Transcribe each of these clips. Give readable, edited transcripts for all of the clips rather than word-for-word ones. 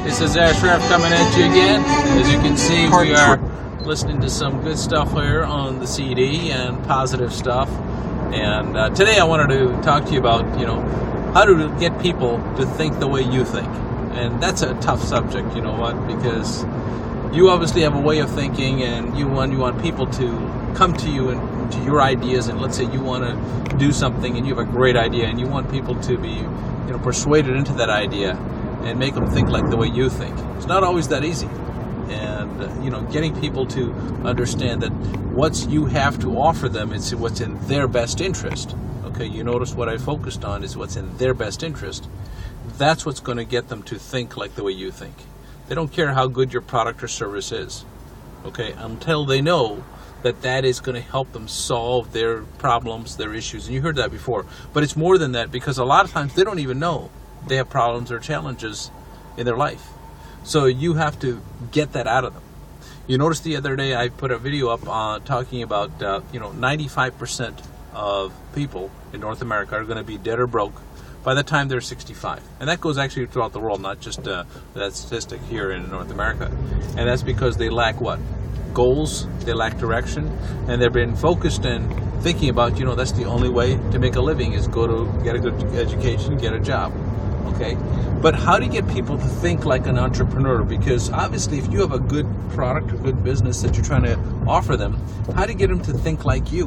This is Sheriff coming at you again. As you can see, we are listening to some good stuff here on the CD and positive stuff. And today I wanted to talk to you about, how to get people to think the way you think. And that's a tough subject, you know what? Because you obviously have a way of thinking, and you want people to come to you and to your ideas. And let's say you want to do something and you have a great idea, and you want people to be, persuaded into that idea and make them think like the way you think. It's not always that easy. And getting people to understand that what you have to offer them is what's in their best interest. Okay, you notice what I focused on is what's in their best interest. That's what's going to get them to think like the way you think. They don't care how good your product or service is, okay, until they know that that is going to help them solve their problems, their issues. And you heard that before. But it's more than that, because a lot of times they don't even know they have problems or challenges in their life. So you have to get that out of them. You noticed the other day I put a video up talking about 95% of people in North America are going to be dead or broke by the time they're 65. And that goes actually throughout the world, not just that statistic here in North America. And that's because they lack what? Goals, they lack direction, and they've been focused and thinking about, that's the only way to make a living is go to get a good education, get a job. Okay, but how do you get people to think like an entrepreneur? Because obviously if you have a good product or good business that you're trying to offer them, how do you get them to think like you?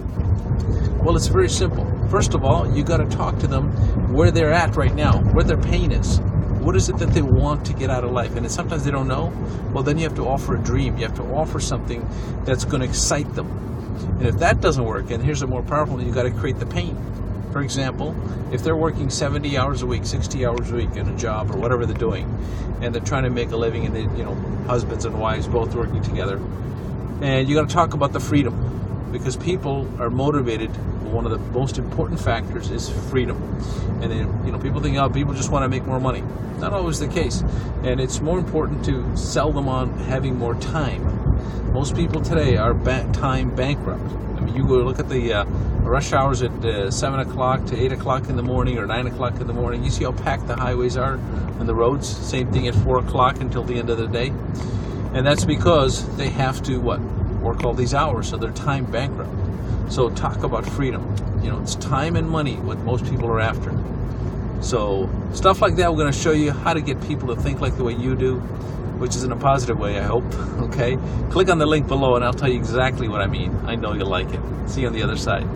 Well, it's very simple. First of all, you got to talk to them where they're at right now, where their pain is. What is it that they want to get out of life? And sometimes they don't know. Well, then you have to offer a dream. You have to offer something that's going to excite them. And if that doesn't work, and here's a more powerful one, you got to create the pain. For example, if they're working 70 hours a week, 60 hours a week in a job or whatever they're doing, and they're trying to make a living, and they, husbands and wives both working together, and you got to talk about the freedom, because people are motivated. One of the most important factors is freedom. And then, people think, people just want to make more money. Not always the case. And it's more important to sell them on having more time. Most people today are time bankrupt. I mean, you go look at the rush hours at 7 o'clock to 8 o'clock in the morning or 9 o'clock in the morning. You see how packed the highways are and the roads. Same thing at 4 o'clock until the end of the day. And that's because they have to, work all these hours, so they're time bankrupt. So talk about freedom. It's time and money what most people are after. So stuff like that, we're going to show you how to get people to think like the way you do, which is in a positive way, I hope. Okay? Click on the link below and I'll tell you exactly what I mean. I know you'll like it. See you on the other side.